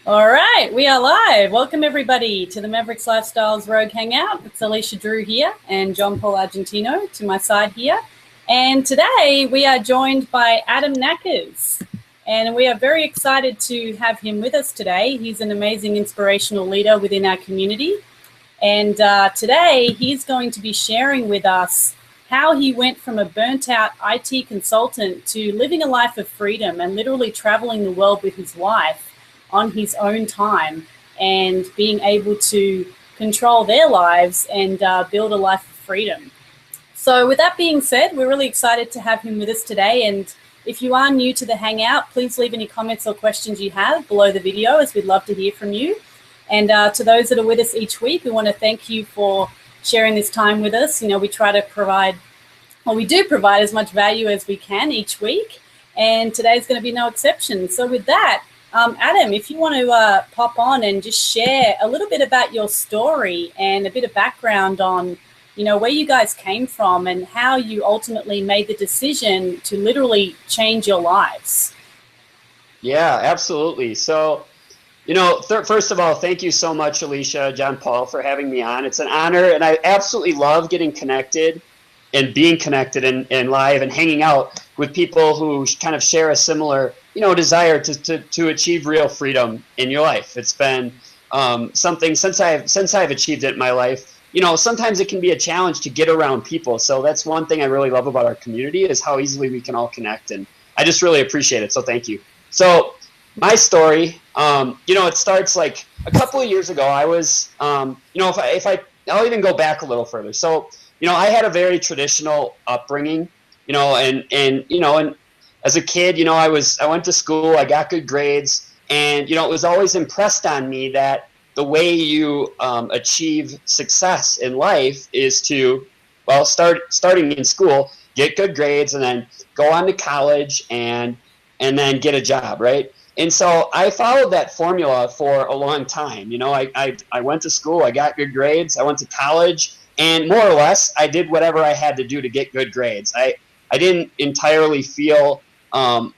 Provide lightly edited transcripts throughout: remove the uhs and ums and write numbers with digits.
All right, we are live. Welcome everybody to the Maverix Lifestyles Rogue Hangout. It's Alicia Drew here and John Paul Argentino to my side here. And today we are joined by Adam Knackers. And we are very excited to have him with us today. He's an amazing inspirational leader within our community. And today he's going to be sharing with us how he went from a burnt out IT consultant to living a life of freedom and literally traveling the world with his wife on his own time and being able to control their lives and build a life of freedom. So with that being said, we're really excited to have him with us today. And if you are new to the Hangout, please leave any comments or questions you have below the video, as we'd love to hear from you. And to those that are with us each week, we want to thank you for sharing this time with us. You know, we try to provide, well, we do provide as much value as we can each week. And today's going to be no exception. So with that, Adam, if you want to pop on and just share a little bit about your story and a bit of background on, you know, where you guys came from and how you ultimately made the decision to literally change your lives. Yeah, absolutely. So, you know, first of all, thank you so much, Alicia, John Paul, for having me on. It's an honor, and I absolutely love getting connected and being connected and live and hanging out with people who kind of share a similar, you know, desire to achieve real freedom in your life. It's been something since I've achieved it in my life. You know, sometimes it can be a challenge to get around people. So that's one thing I really love about our community is how easily we can all connect. And I just really appreciate it. So thank you. So my story, you know, it starts like a couple of years ago. I was, you know, I'll even go back a little further. So, you know, I had a very traditional upbringing, you know, and you know, and as a kid, you know, I went to school, I got good grades, and, you know, it was always impressed on me that the way you achieve success in life is to, well, starting in school, get good grades, and then go on to college and then get a job, right? And so I followed that formula for a long time. You know, I went to school, I got good grades, I went to college, and more or less, I did whatever I had to do to get good grades. I didn't entirely feel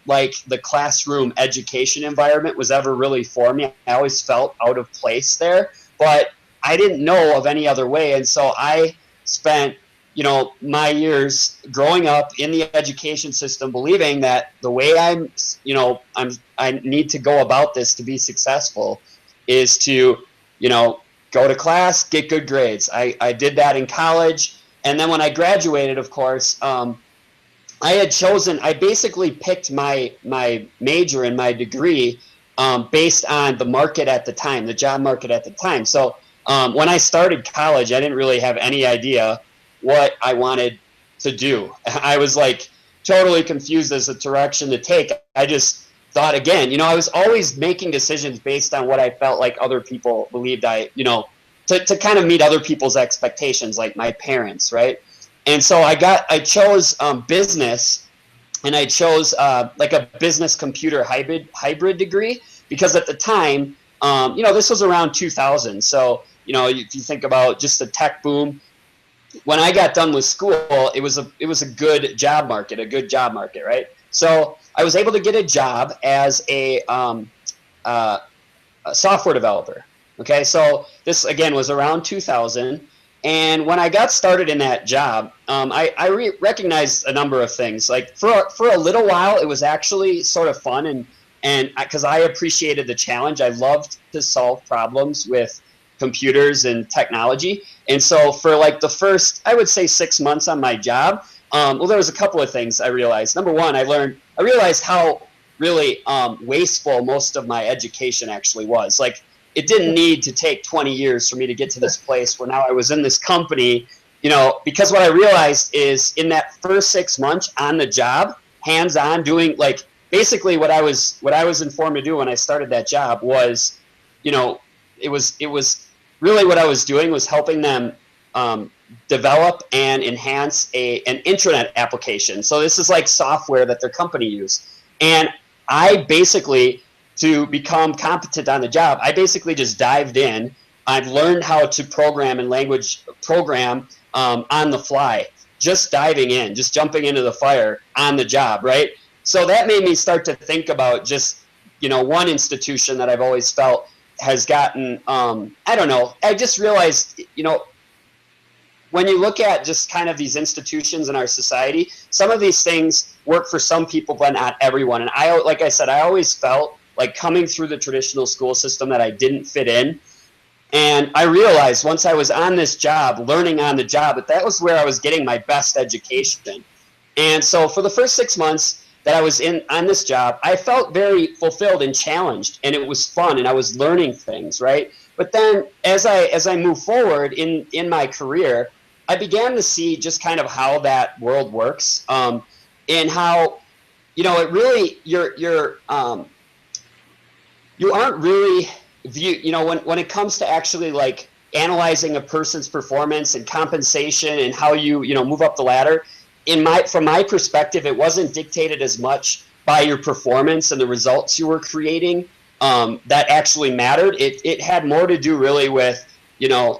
like the classroom education environment was ever really for me. I always felt out of place there, but I didn't know of any other way. And so I spent, you know, my years growing up in the education system, believing that the way I need to go about this to be successful is to, you know, go to class, get good grades. I did that in college. And then when I graduated, of course, I basically picked my major and my degree based on the market at the time, the job market at the time. So when I started college, I didn't really have any idea what I wanted to do. I was like totally confused as a direction to take. I just thought, again, you know, I was always making decisions based on what I felt like other people believed you know, to kind of meet other people's expectations, like my parents, right? And so I chose business, and I chose like a business computer hybrid degree, because at the time, you know, this was around 2000. So, you know, if you think about just the tech boom, when I got done with school, it was a good job market, right? So I was able to get a job as a software developer. Okay, so this again was around 2000. And when I got started in that job, I recognized a number of things. Like for a little while, it was actually sort of fun, and because I appreciated the challenge. I loved to solve problems with computers and technology. And so for like the first, I would say 6 months on my job, well, there was a couple of things I realized. Number one, I realized how really wasteful most of my education actually was. Like, it didn't need to take 20 years for me to get to this place where now I was in this company, you know, because what I realized is in that first 6 months on the job, hands-on, doing like basically what I was informed to do when I started that job was, you know, it was really what I was doing was helping them develop and enhance an intranet application. So this is like software that their company used. And I basically, to become competent on the job, I basically just dived in. I've learned how to program and program on the fly, just diving in, just jumping into the fire on the job, right? So that made me start to think about just, one institution that I've always felt has gotten, I don't know, I just realized, when you look at just kind of these institutions in our society, some of these things work for some people, but not everyone. And like I said, I always felt like coming through the traditional school system that I didn't fit in. And I realized once I was on this job, learning on the job, that was where I was getting my best education. And so for the first 6 months that I was on this job, I felt very fulfilled and challenged, and it was fun, and I was learning things, right? But then as I move forward in my career, I began to see just kind of how that world works, and how, it really, you aren't really when it comes to actually like analyzing a person's performance and compensation and how you move up the ladder. From my perspective, it wasn't dictated as much by your performance and the results you were creating that actually mattered. It had more to do really with who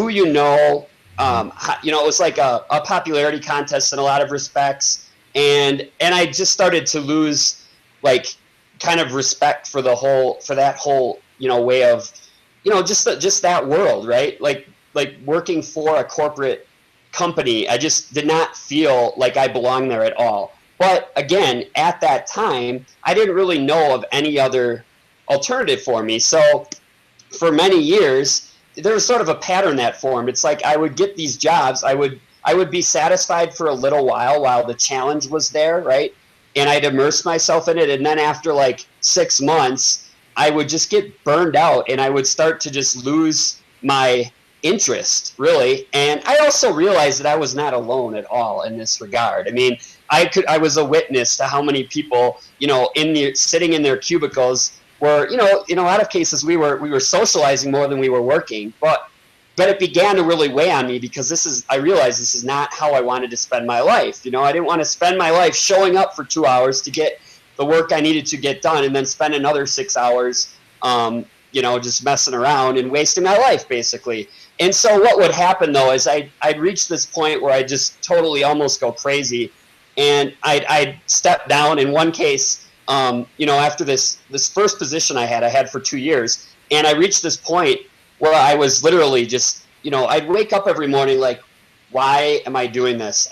it was like a popularity contest in a lot of respects, and I just started to lose like kind of respect for that whole way of just that world, right? Like working for a corporate company, I just did not feel like I belonged there at all. But again, at that time, I didn't really know of any other alternative for me. So for many years, there was sort of a pattern that formed. It's like I would get these jobs, I would be satisfied for a little while the challenge was there, right? And I'd immerse myself in it. And then after like 6 months, I would just get burned out, and I would start to just lose my interest, really. And I also realized that I was not alone at all in this regard. I mean, I was a witness to how many people, sitting in their cubicles were, in a lot of cases we were socializing more than we were working, but it began to really weigh on me, because I realized this is not how I wanted to spend my life. I didn't want to spend my life showing up for 2 hours to get the work I needed to get done, and then spend another 6 hours, just messing around and wasting my life, basically. And so what would happen, though, is I'd reach this point where I just totally almost go crazy, and I'd step down. In one case, after this first position I had for 2 years, and I reached this point where I was literally just, I'd wake up every morning like, why am I doing this?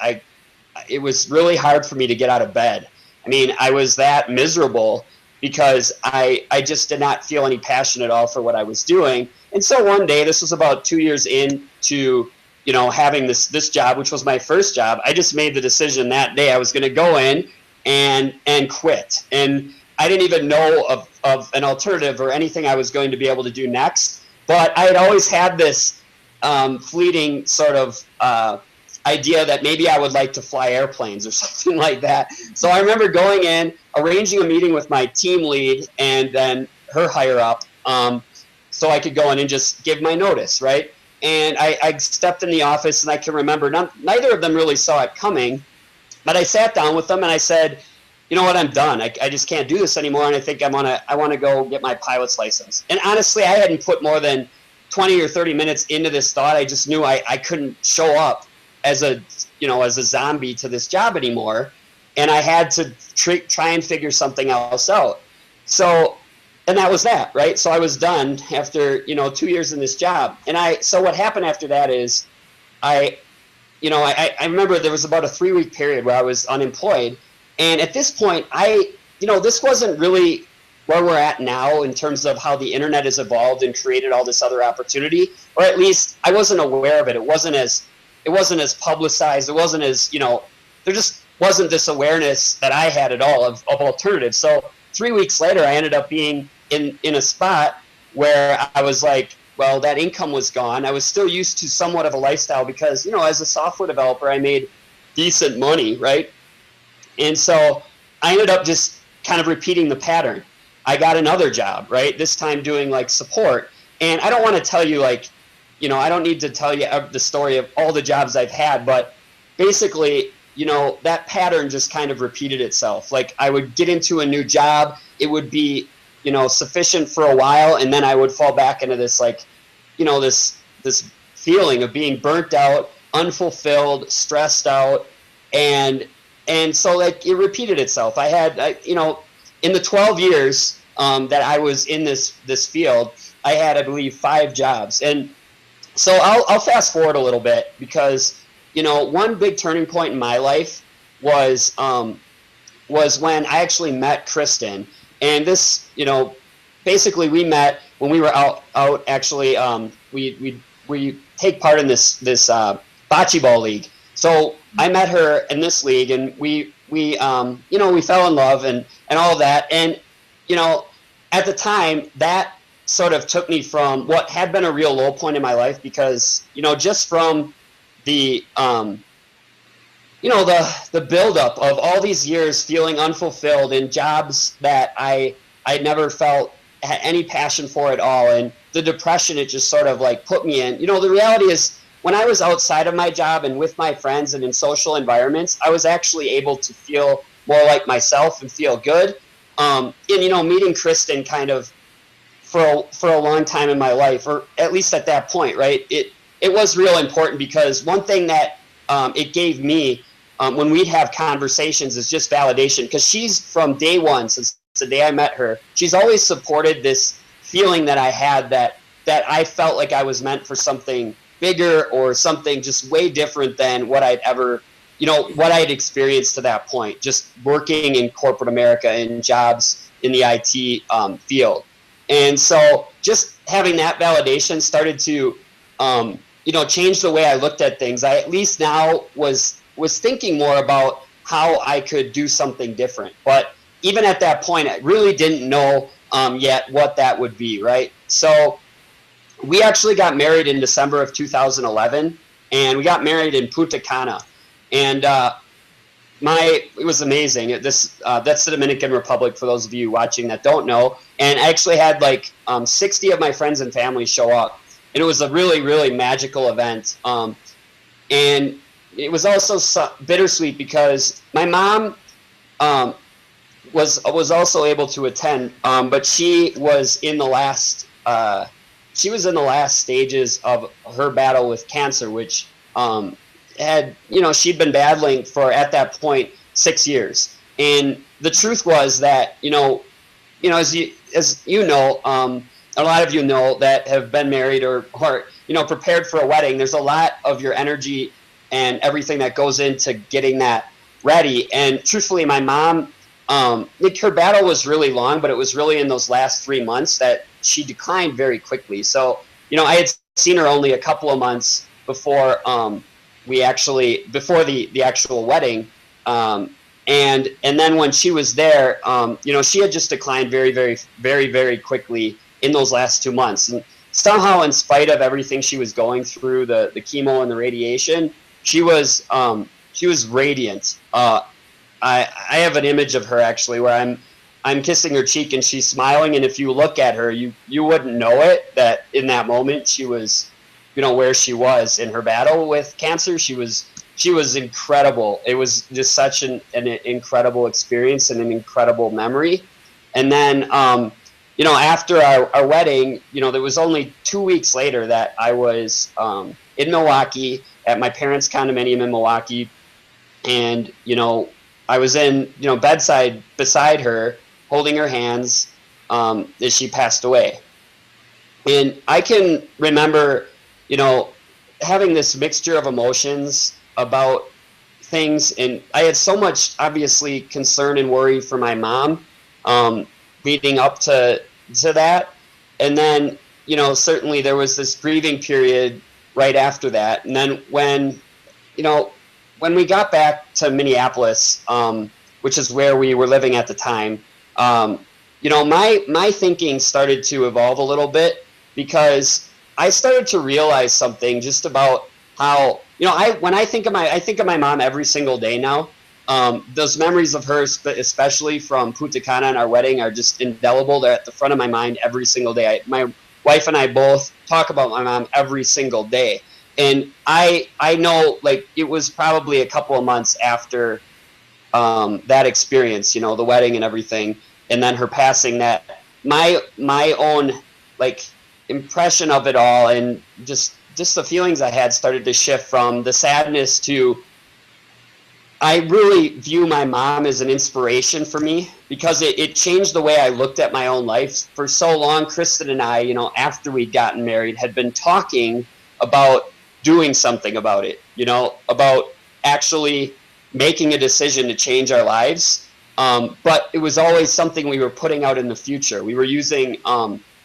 It was really hard for me to get out of bed. I mean, I was that miserable because I just did not feel any passion at all for what I was doing. And so one day, this was about 2 years into, having this job, which was my first job, I just made the decision that day I was going to go in and quit. And I didn't even know of an alternative or anything I was going to be able to do next. But I had always had this fleeting sort of idea that maybe I would like to fly airplanes or something like that. So I remember going in, arranging a meeting with my team lead and then her higher up, so I could go in and just give my notice, right? And I stepped in the office, and I can remember neither of them really saw it coming, but I sat down with them and I said, you know what, I'm done. I just can't do this anymore, and I think I want to go get my pilot's license. And honestly, I hadn't put more than 20 or 30 minutes into this thought. I just knew I couldn't show up as a zombie to this job anymore, and I had to try and figure something else out. So, and that was that, right? So I was done after 2 years in this job. And so what happened after that is I remember there was about a 3-week period where I was unemployed. And at this point, this wasn't really where we're at now in terms of how the internet has evolved and created all this other opportunity, or at least I wasn't aware of it. It wasn't as publicized. It wasn't as, there just wasn't this awareness that I had at all of alternatives. So 3 weeks later, I ended up being in a spot where I was like, well, that income was gone. I was still used to somewhat of a lifestyle because, as a software developer, I made decent money, right? And so I ended up just kind of repeating the pattern. I got another job, right? This time doing like support. And I don't want to tell you I don't need to tell you the story of all the jobs I've had, but basically, that pattern just kind of repeated itself. Like I would get into a new job, it would be, sufficient for a while, and then I would fall back into this this feeling of being burnt out, unfulfilled, stressed out, and so like it repeated itself. I had in the 12 years that I was in this field, I had, I believe, 5 jobs. And so I'll fast forward a little bit because, you know, one big turning point in my life was when I actually met Kristin. And this, you know, basically we met when we were out actually, we take part in this bocce ball league. So I met her in this league, and we you know, we fell in love and all of that. And, you know, at the time, that sort of took me from what had been a real low point in my life, because, you know, just from the you know, the buildup of all these years feeling unfulfilled in jobs that I never felt had any passion for at all, and the depression it just sort of like put me in. You know, the reality is, when I was outside of my job and with my friends and in social environments, I was actually able to feel more like myself and feel good. And, you know, meeting Kristin kind of for a long time in my life, or at least at that point, right? It was real important, because one thing that it gave me when we'd have conversations is just validation, because she's, from day one, since the day I met her, she's always supported this feeling that I had that I felt like I was meant for something bigger, or something just way different than what I'd ever, you know, what I'd experienced to that point, just working in corporate America in jobs in the IT field. And so just having that validation started to, you know, change the way I looked at things. I at least now was thinking more about how I could do something different. But even at that point, I really didn't know yet what that would be, right? So we actually got married in December of 2011, and we got married in Punta Cana. And it was amazing. That's the Dominican Republic, for those of you watching that don't know. And I actually had like 60 of my friends and family show up. And it was a really, really magical event. And it was also bittersweet, because my mom was also able to attend, but she was in the last stages of her battle with cancer, which had, you know, she'd been battling for, at that point, 6 years. And the truth was that, you know, as you know, a lot of you know that have been married or you know, prepared for a wedding, there's a lot of your energy and everything that goes into getting that ready. And truthfully, my mom, her battle was really long, but it was really in those last 3 months that she declined very quickly. So, you know, I had seen her only a couple of months before the actual wedding. And then when she was there, you know, she had just declined very, very, very, very quickly in those last 2 months. And somehow, in spite of everything she was going through, the chemo and the radiation, she was radiant. I have an image of her actually where I'm kissing her cheek and she's smiling, and if you look at her, you wouldn't know it, that in that moment she was, you know, where she was in her battle with cancer. She was incredible. It was just such an incredible experience and an incredible memory. And then you know, after our wedding, you know, there was only 2 weeks later that I was in Milwaukee at my parents' condominium in Milwaukee, and, you know, I was in, you know, bedside beside her, holding her hands as she passed away. And I can remember, you know, having this mixture of emotions about things, and I had so much, obviously, concern and worry for my mom leading up to that. And then, you know, certainly there was this grieving period right after that. And then when we got back to Minneapolis, which is where we were living at the time, you know, my thinking started to evolve a little bit, because I started to realize something just about how, you know, I think of my mom every single day now. Those memories of her, especially from Punta Cana and our wedding, are just indelible. They're at the front of my mind every single day. My wife and I both talk about my mom every single day. And I know, like, it was probably a couple of months after that experience, you know, the wedding and everything, and then her passing, that my own, like, impression of it all and just the feelings I had started to shift from the sadness to I really view my mom as an inspiration for me because it changed the way I looked at my own life. For so long, Kristin and I, after we'd gotten married, had been talking about doing something about it, about actually making a decision to change our lives. But it was always something we were putting out in the future. We were using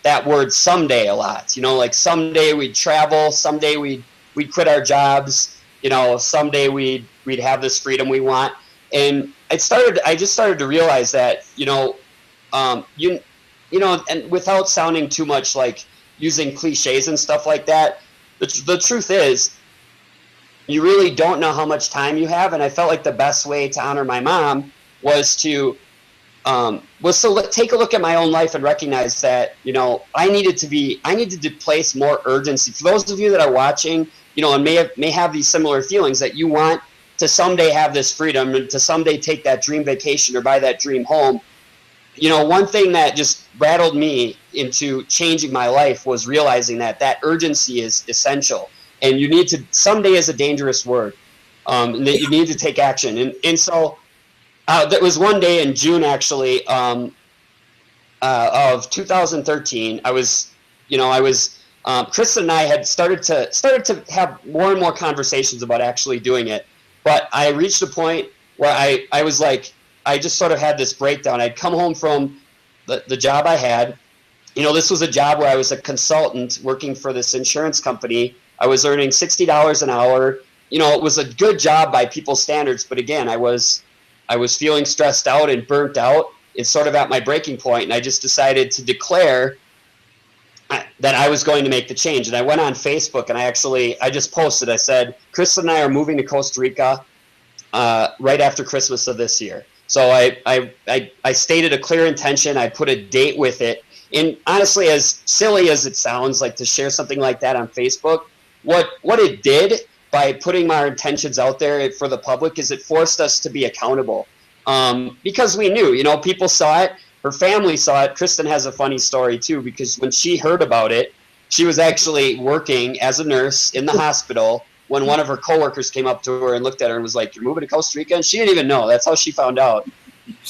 that word someday a lot, like someday we'd travel, someday we'd quit our jobs, someday we'd have this freedom we want. And I just started to realize that, and without sounding too much like using cliches and stuff like that, the truth is you really don't know how much time you have. And I felt like the best way to honor my mom was to take a look at my own life and recognize that, I needed to place more urgency. For those of you that are watching, and may have these similar feelings that you want to someday have this freedom and to someday take that dream vacation or buy that dream home. One thing that just rattled me into changing my life was realizing that urgency is essential, and you need to, someday is a dangerous word, and that you need to take action. And so there was one day in June, actually, of 2013, Kristin and I had started to have more and more conversations about actually doing it. But I reached a point where I was like, I just sort of had this breakdown. I'd come home from the job I had. This was a job where I was a consultant working for this insurance company. I was earning $60 an hour. It was a good job by people's standards. But again, I was feeling stressed out and burnt out. It's sort of at my breaking point. And I just decided to declare that I was going to make the change. And I went on Facebook and I just posted, I said, Kristin and I are moving to Costa Rica right after Christmas of this year. So I stated a clear intention. I put a date with it. And honestly, as silly as it sounds, like to share something like that on Facebook, what it did by putting our intentions out there for the public is it forced us to be accountable. Because we knew, people saw it. Her family saw it. Kristin has a funny story too, because when she heard about it, she was actually working as a nurse in the hospital when one of her coworkers came up to her and looked at her and was like, "You're moving to Costa Rica?" And she didn't even know. That's how she found out.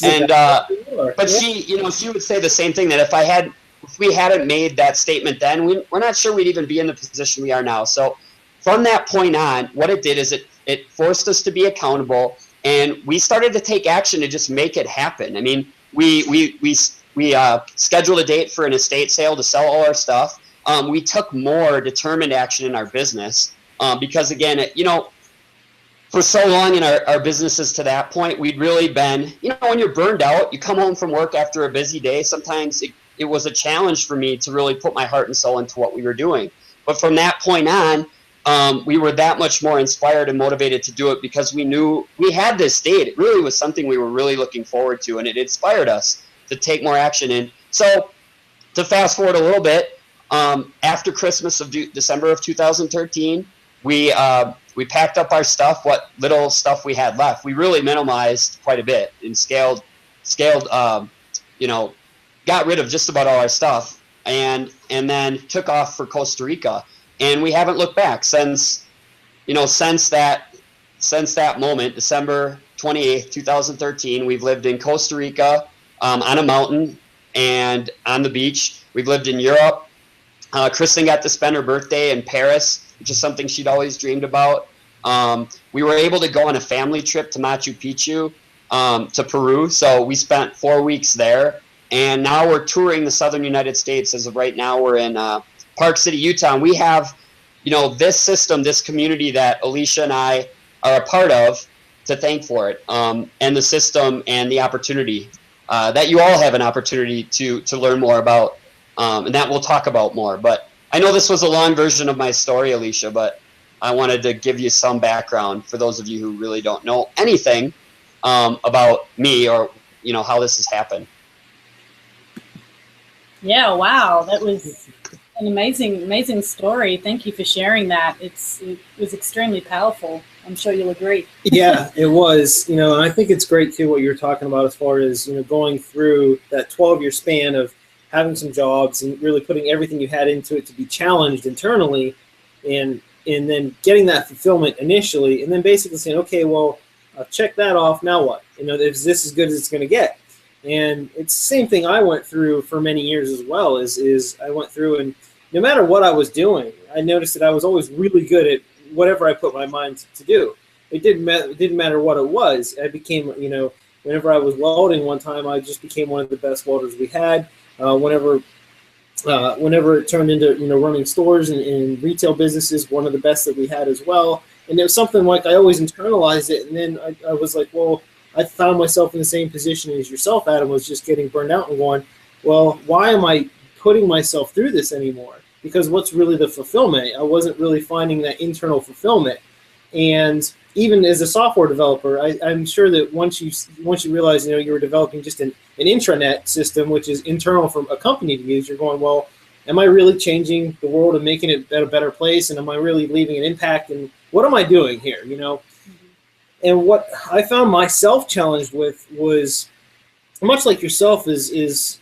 And but she, she would say the same thing, that if we hadn't made that statement then, we're not sure we'd even be in the position we are now. So from that point on, what it did is it forced us to be accountable, and we started to take action to just make it happen. I mean, we scheduled a date for an estate sale to sell all our stuff. We took more determined action in our business because, again, for so long in our businesses to that point, we'd really been, when you're burned out, you come home from work after a busy day. Sometimes it was a challenge for me to really put my heart and soul into what we were doing. But from that point on, we were that much more inspired and motivated to do it because we knew we had this date. It really was something we were really looking forward to, and it inspired us to take more action. And so to fast forward a little bit, after Christmas of December of 2013, we packed up our stuff, what little stuff we had left. We really minimized quite a bit and scaled, got rid of just about all our stuff, and then took off for Costa Rica. And we haven't looked back since that moment, December 28th, 2013. We've lived in Costa Rica, on a mountain and on the beach. We've lived in Europe. Kristin got to spend her birthday in Paris, which is something she'd always dreamed about. We were able to go on a family trip to Machu Picchu, to Peru. So we spent 4 weeks there. And now we're touring the southern United States. As of right now, we're in Park City, Utah. And we have, this system, this community that Alicia and I are a part of to thank for it. And the system and the opportunity that you all have an opportunity to learn more about, and that we'll talk about more. But I know this was a long version of my story, Alicia, but I wanted to give you some background for those of you who really don't know anything about me or, how this has happened. Yeah, wow. That was an amazing story. Thank you for sharing that. It was extremely powerful. I'm sure you'll agree. Yeah, it was. And I think it's great too what you're talking about as far as, going through that 12-year span of having some jobs and really putting everything you had into it to be challenged internally, and then getting that fulfillment initially, and then basically saying, okay, well, I've checked that off. Now what? Is this as good as it's going to get? And it's the same thing I went through for many years as well. Is I went through, and no matter what I was doing, I noticed that I was always really good at whatever I put my mind to do. It didn't matter what it was. I became, whenever I was welding one time, I just became one of the best welders we had. Whenever it turned into, running stores and retail businesses, one of the best that we had as well. And it was something like I always internalized it. And then I was like, well, I found myself in the same position as yourself, Adam, was just getting burned out and going, well, why am I putting myself through this anymore? Because what's really the fulfillment? I wasn't really finding that internal fulfillment. And even as a software developer, I'm sure that once you realize, you were developing just an intranet system, which is internal from a company to use, you're going, well, am I really changing the world and making it a better place? And am I really leaving an impact? And what am I doing here? And what I found myself challenged with was, much like yourself, is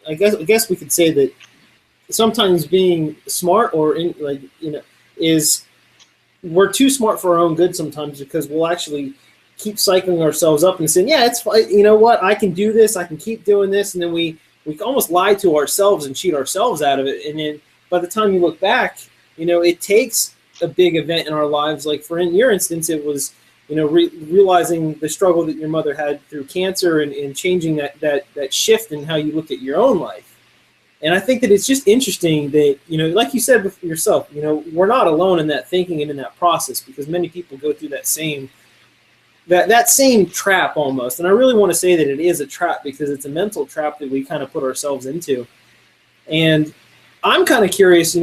I guess we could say that sometimes being smart is we're too smart for our own good sometimes, because we'll actually keep cycling ourselves up and saying, yeah, it's fine. You know what? I can do this. I can keep doing this. And then we almost lie to ourselves and cheat ourselves out of it. And then by the time you look back, it takes a big event in our lives. Like in your instance, it was, realizing the struggle that your mother had through cancer and changing that shift in how you look at your own life. And I think that it's just interesting that, like you said yourself, we're not alone in that thinking and in that process, because many people go through that same trap almost. And I really want to say that it is a trap, because it's a mental trap that we kind of put ourselves into. And I'm kind of curious,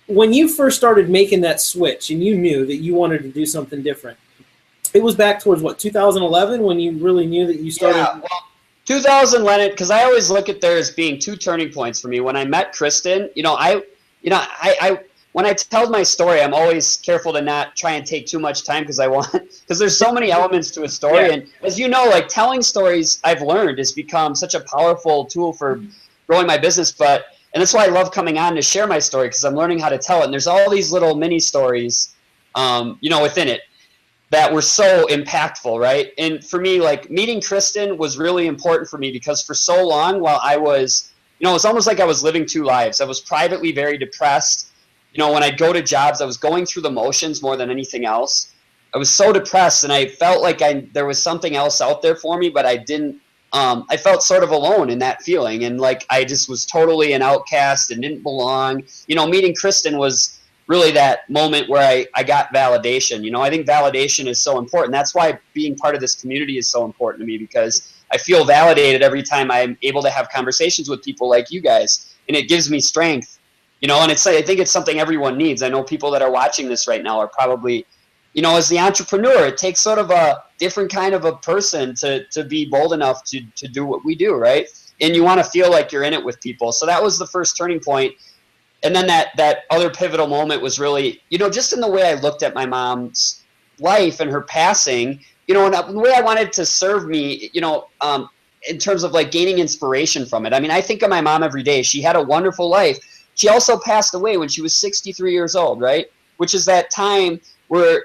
when you first started making that switch and you knew that you wanted to do something different, it was back towards 2011 when you really knew that you started? Yeah, well, 2011, because I always look at there as being two turning points for me. When I met Kristin, when I tell my story, I'm always careful to not try and take too much time, because there's so many elements to a story. Yeah. And as you know, telling stories, I've learned, has become such a powerful tool for growing my business. And that's why I love coming on to share my story, because I'm learning how to tell it. And there's all these little mini stories, within it, that were so impactful, right? And for me, meeting Kristin was really important for me, because for so long, while I was, it was almost like I was living two lives. I was privately very depressed. When I'd go to jobs, I was going through the motions more than anything else. I was so depressed, and I felt like there was something else out there for me, but I didn't. I felt sort of alone in that feeling, and I just was totally an outcast and didn't belong. Meeting Kristin was really that moment where I got validation. I think validation is so important. That's why being part of this community is so important to me, because I feel validated every time I'm able to have conversations with people like you guys, and it gives me strength. And I think it's something everyone needs. I know people that are watching this right now are probably, as the entrepreneur, it takes sort of a different kind of a person to be bold enough to do what we do, right? And you want to feel like you're in it with people. So that was the first turning point. And then that other pivotal moment was really, just in the way I looked at my mom's life and her passing, and the way I wanted to serve me, in terms of gaining inspiration from it. I mean, I think of my mom every day. She had a wonderful life. She also passed away when she was 63 years old, right? Which is that time where,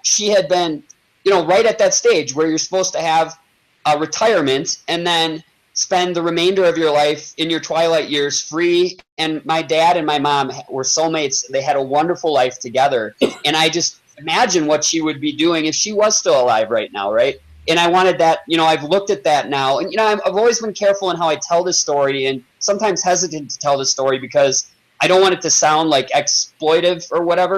she had been, right at that stage where you're supposed to have a retirement and then spend the remainder of your life in your twilight years free. And my dad and my mom were soulmates. They had a wonderful life together. And I just imagine what she would be doing if she was still alive right now, right? And I wanted that, I've looked at that now. And, I've always been careful in how I tell this story, and sometimes hesitant to tell the story because I don't want it to sound like exploitive or whatever,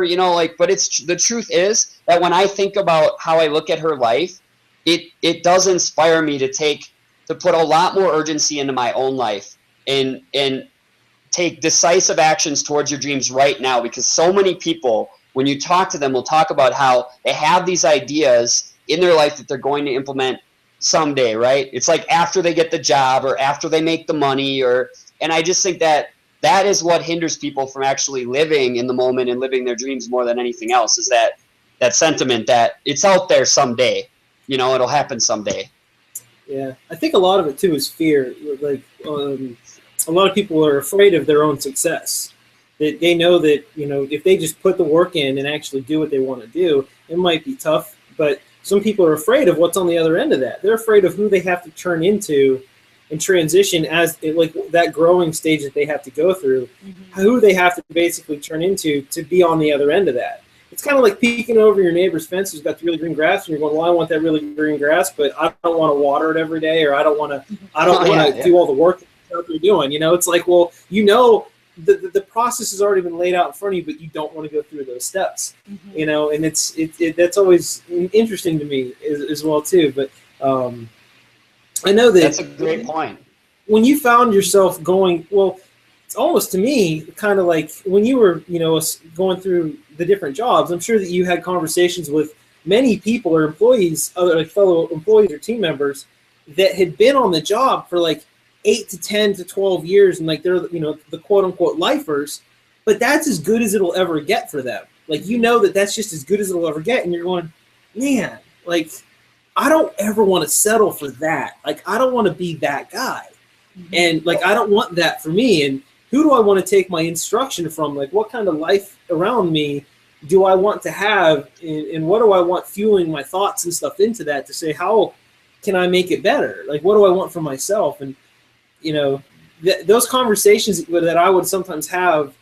but the truth is that when I think about how I look at her life, it does inspire me to put a lot more urgency into my own life and take decisive actions towards your dreams right now, because so many people, when you talk to them, will talk about how they have these ideas in their life that they're going to implement someday, right? It's like after they get the job or after they make the money, and I just think that is what hinders people from actually living in the moment and living their dreams more than anything else, is that sentiment that it's out there someday, it'll happen someday. Yeah, I think a lot of it too is fear. A lot of people are afraid of their own success. They know that, if they just put the work in and actually do what they want to do, it might be tough, but some people are afraid of what's on the other end of that. They're afraid of who they have to turn into and transition as like that growing stage that they have to go through, who they have to basically turn into to be on the other end of that. It's kind of like peeking over your neighbor's fence who's got the really green grass, and you're going, well, I want that really green grass, but I don't want to water it every day, or I don't want to do all the work that they're doing. It's like, well, the process has already been laid out in front of you, but you don't want to go through those steps, and that's always interesting to me as well too. But I know that's a great point. When you found yourself going, well, it's almost to me kind of like when you were, going through the different jobs. I'm sure that you had conversations with many people or employees, other like fellow employees or team members that had been on the job for like 8 to 10 to 12 years, and like they're the quote unquote lifers, but that's as good as it'll ever get for them. Like that's just as good as it'll ever get, and you're going, man, like I don't ever want to settle for that. Like I don't want to be that guy, and like I don't want that for me. And who do I want to take my instruction from? Like what kind of life around me do I want to have, and what do I want fueling my thoughts and stuff into that to say, how can I make it better? Like what do I want for myself? And those conversations that I would sometimes have,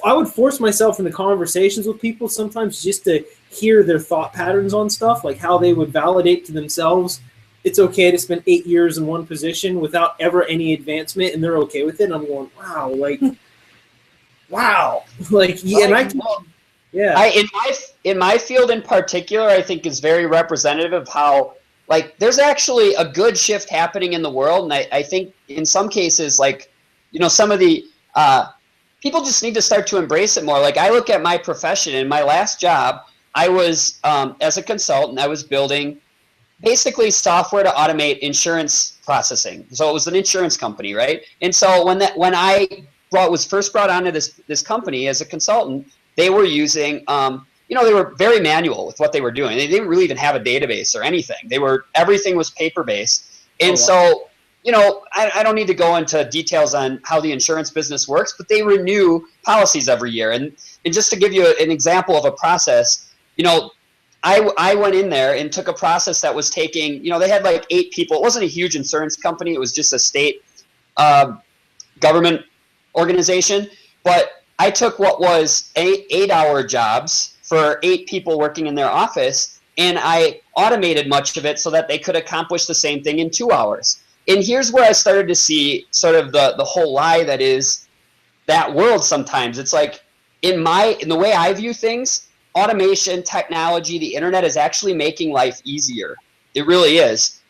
I would force myself into conversations with people sometimes just to hear their thought patterns on stuff, like how they would validate to themselves it's okay to spend 8 years in one position without ever any advancement, and they're okay with it. And I'm going, wow, like, wow, like, yeah, and in my field in particular, I think is very representative of how, like, there's actually a good shift happening in the world, and I think in some cases, like, some of the people just need to start to embrace it more. Like, I look at my profession. In my last job, I was as a consultant, I was building basically software to automate insurance processing. So it was an insurance company, right? And so when I was first brought onto this company as a consultant, they were using they were very manual with what they were doing. They didn't really even have a database or anything. Everything was paper based. And so, I don't need to go into details on how the insurance business works, but they renew policies every year. And just to give you an example of a process, I went in there and took a process that was taking, they had like 8 people. It wasn't a huge insurance company. It was just a state government organization. But I took what was 8-hour jobs for 8 people working in their office, and I automated much of it so that they could accomplish the same thing in 2 hours. And here's where I started to see sort of the whole lie that is that world sometimes. It's like in the way I view things, automation, technology, the internet is actually making life easier. It really is.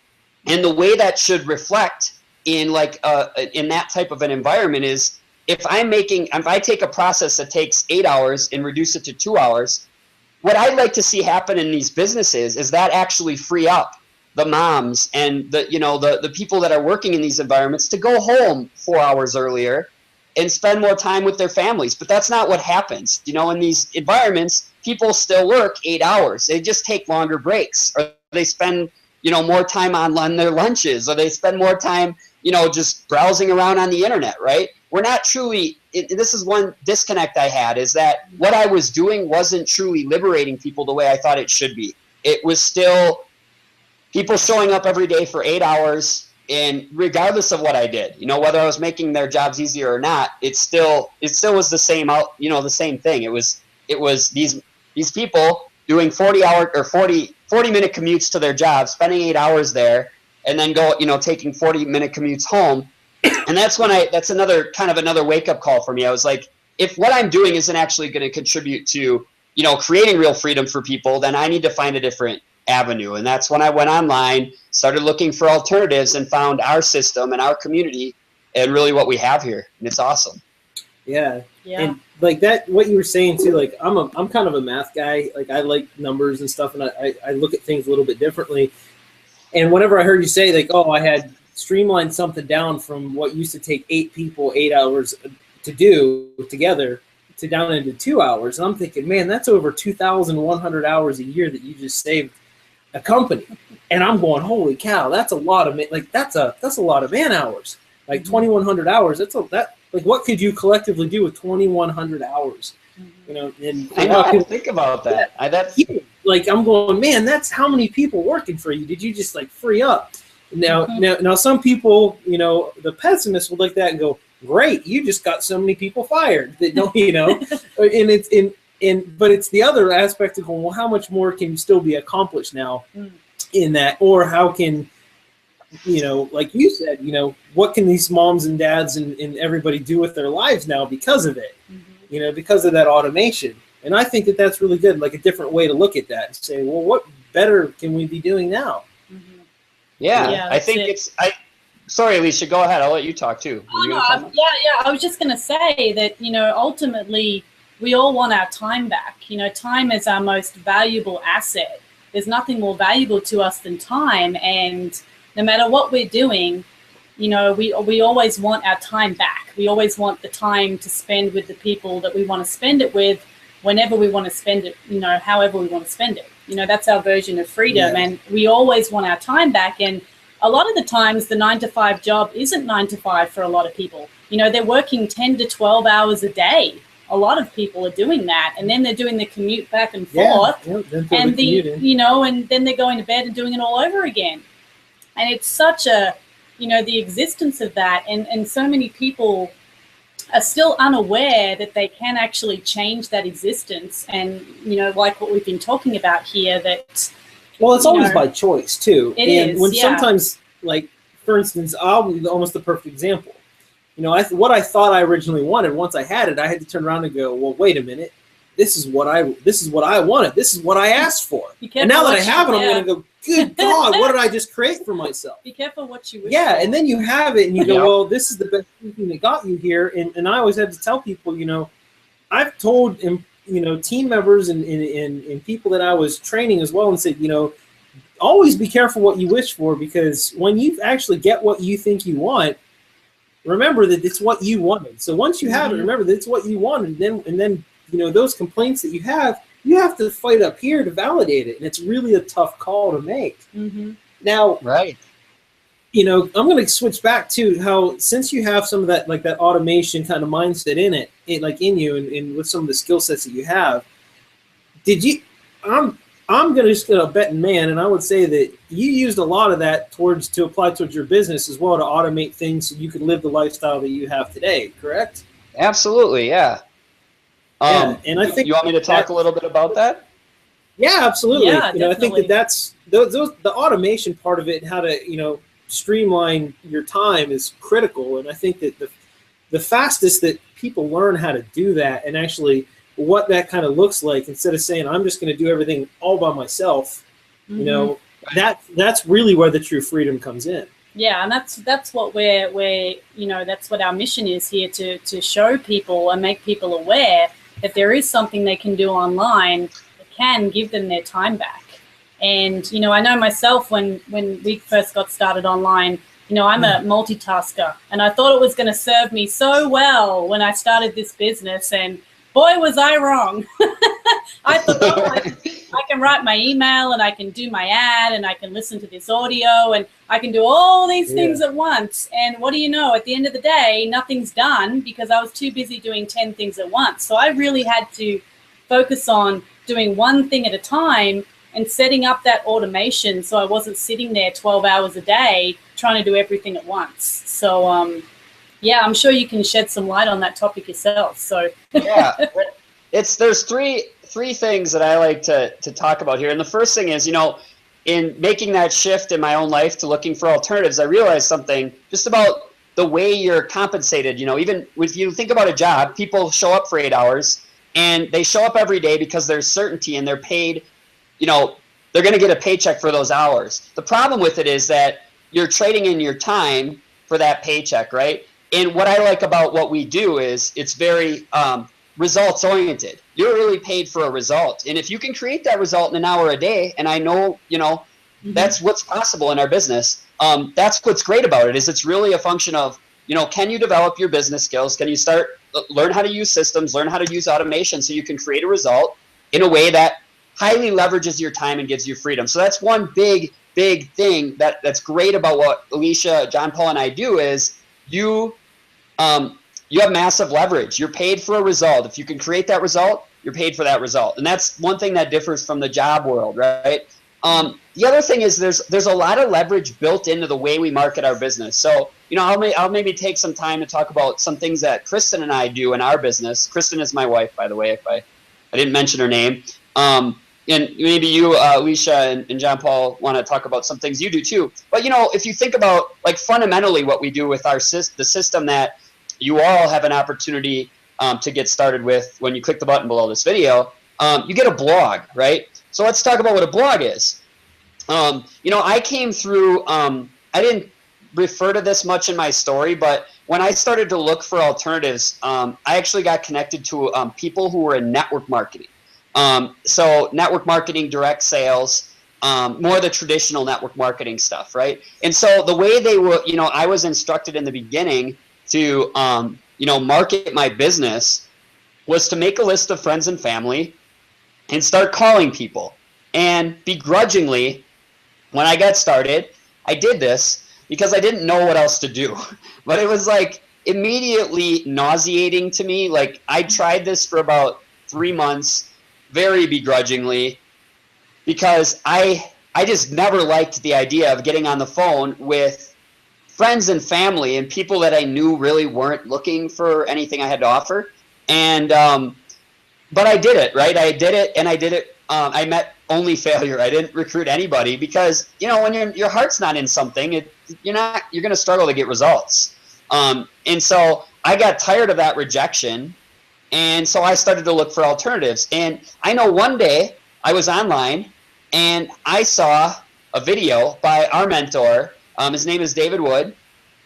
And the way that should reflect in in that type of an environment is if I take a process that takes 8 hours and reduce it to 2 hours, what I'd like to see happen in these businesses is that actually free up the moms and the people that are working in these environments to go home 4 hours earlier and spend more time with their families. But that's not what happens. In these environments, people still work 8 hours. They just take longer breaks, or they spend, more time on their lunches, or they spend more time, just browsing around on the internet, right? We're not truly, this is one disconnect I had, is that what I was doing wasn't truly liberating people the way I thought it should be. It was still people showing up every day for 8 hours, and regardless of what I did, whether I was making their jobs easier or not, it still was the same the same thing. It was these people doing 40-hour or 40-minute commutes to their job, spending 8 hours there, and then taking 40-minute commutes home. And that's another wake-up call for me. I was like, if what I'm doing isn't actually going to contribute to, creating real freedom for people, then I need to find a different avenue. And that's when I went online, started looking for alternatives, and found our system and our community and really what we have here. And it's awesome. Yeah. And like that, what you were saying too, like I'm kind of a math guy. Like I like numbers and stuff, and I look at things a little bit differently. And whenever I heard you say like, oh, I had streamlined something down from what used to take 8 people 8 hours to do together to down into 2 hours, and I'm thinking, man, that's over 2,100 hours a year that you just saved a company. And I'm going, holy cow, that's a lot of that's a lot of man hours. Like 2,100 hours. Like, what could you collectively do with 2,100 hours? And I know, think about that. That's huge. like I'm going, man, that's how many people working for you. Did you just like free up? Now, some people, you know, the pessimists will look at that and go, great, you just got so many people fired that don't, you know, but it's the other aspect of going, well, how much more can still be accomplished now in that, or how can, you know, like you said, you know, what can these moms and dads and everybody do with their lives now because of it, you know, because of that automation. And I think that that's really good, like a different way to look at that and say, well, what better can we be doing now? Yeah, I think sorry, Alicia, go ahead. I'll let you talk too. I was just going to say that, you know, ultimately we all want our time back. You know, time is our most valuable asset. There's nothing more valuable to us than time. And no matter what we're doing, you know, we always want our time back. We always want the time to spend with the people that we want to spend it with, whenever we want to spend it, you know, however we want to spend it. You know, that's our version of freedom. And we always want our time back. And a lot of the times the 9-to-5 job isn't 9 to 5 for a lot of people. You know, they're working 10 to 12 hours a day. A lot of people are doing that. And then they're doing the commute back and forth. And you know, and then they're going to bed and doing it all over again. And it's such a, you know, the existence of that. And so many people are still unaware that they can actually change that existence. And, you know, like what we've been talking about here, that, well, it's always by choice too. It is, when sometimes, like, for instance, I'll be almost the perfect example. You know, what I thought I originally wanted, once I had it, I had to turn around and go, well, wait a minute. This is what I wanted. This is what I asked for. And now that I have it, I'm going to go, good God, what did I just create for myself? Be careful what you wish for. And then you have it and you go, well, this is the best thing that got you here. And I always had to tell people, you know, I've told, you know, team members and people that I was training as well, and said, you know, always be careful what you wish for, because when you actually get what you think you want, remember that it's what you wanted. So once you have it, remember that it's what you wanted. And then, you know, those complaints that you have to fight up here to validate it. And it's really a tough call to make. Now, you know, I'm going to switch back to how, since you have some of that, like that automation kind of mindset in it, like in you, and with some of the skill sets that you have, I'm going to just a betting man, and I would say that you used a lot of that to apply towards your business as well, to automate things so you could live the lifestyle that you have today, correct? Absolutely, yeah. And I think you want me to talk a little bit about that? Yeah, absolutely. Yeah, you know, I think that's the automation part of it, and how to, you know, streamline your time is critical. And I think that the fastest that people learn how to do that, and actually what that kind of looks like, instead of saying I'm just going to do everything all by myself, you know, that's really where the true freedom comes in. Yeah, and that's what we're you know, that's what our mission is here, to show people and make people aware that there is something they can do online that can give them their time back. And, you know, I know myself, when we first got started online, you know, I'm a multitasker, and I thought it was going to serve me so well when I started this business, and boy, was I wrong. I thought, oh, I can write my email, and I can do my ad, and I can listen to this audio, and I can do all these things at once. And what do you know? At the end of the day, nothing's done, because I was too busy doing 10 things at once. So I really had to focus on doing one thing at a time and setting up that automation, so I wasn't sitting there 12 hours a day trying to do everything at once. So, yeah, I'm sure you can shed some light on that topic yourself. So yeah, there's three things that I like to talk about here. And the first thing is, you know, in making that shift in my own life to looking for alternatives, I realized something just about the way you're compensated. You know, even if you think about a job, people show up for 8 hours, and they show up every day because there's certainty, and they're paid, you know, they're going to get a paycheck for those hours. The problem with it is that you're trading in your time for that paycheck, right? And what I like about what we do is it's very results oriented. You're really paid for a result. And if you can create that result in an hour a day, and I know, you know, that's what's possible in our business. That's what's great about it, is it's really a function of, you know, can you develop your business skills? Can you learn how to use systems, learn how to use automation, so you can create a result in a way that highly leverages your time and gives you freedom. So that's one big thing that's great about what Alicia, John Paul, and I do, is you have massive leverage. You're paid for a result. If you can create that result, you're paid for that result. And that's one thing that differs from the job world, right? The other thing is there's a lot of leverage built into the way we market our business. So, you know, I'll maybe take some time to talk about some things that Kristin and I do in our business. Kristin is my wife, by the way, if I didn't mention her name. And maybe you, Alicia and John Paul, want to talk about some things you do too. But, you know, if you think about, like, fundamentally what we do with the system that you all have an opportunity to get started with when you click the button below this video, you get a blog, right? So let's talk about what a blog is. You know, I came through, I didn't refer to this much in my story, but when I started to look for alternatives, I actually got connected to people who were in network marketing. So network marketing, direct sales, more the traditional network marketing stuff, right? And so the way they were, you know, I was instructed in the beginning to, you know, market my business was to make a list of friends and family and start calling people. And begrudgingly, when I got started, I did this because I didn't know what else to do. But it was like immediately nauseating to me. Like, I tried this for about 3 months, very begrudgingly, because I just never liked the idea of getting on the phone with friends and family and people that I knew really weren't looking for anything I had to offer. And but I did it, right? I did it, and I did it. I met only failure. I didn't recruit anybody because, you know, when your heart's not in something, you're going to struggle to get results. And so I got tired of that rejection. And so I started to look for alternatives. And I know one day I was online and I saw a video by our mentor. His name is David Wood.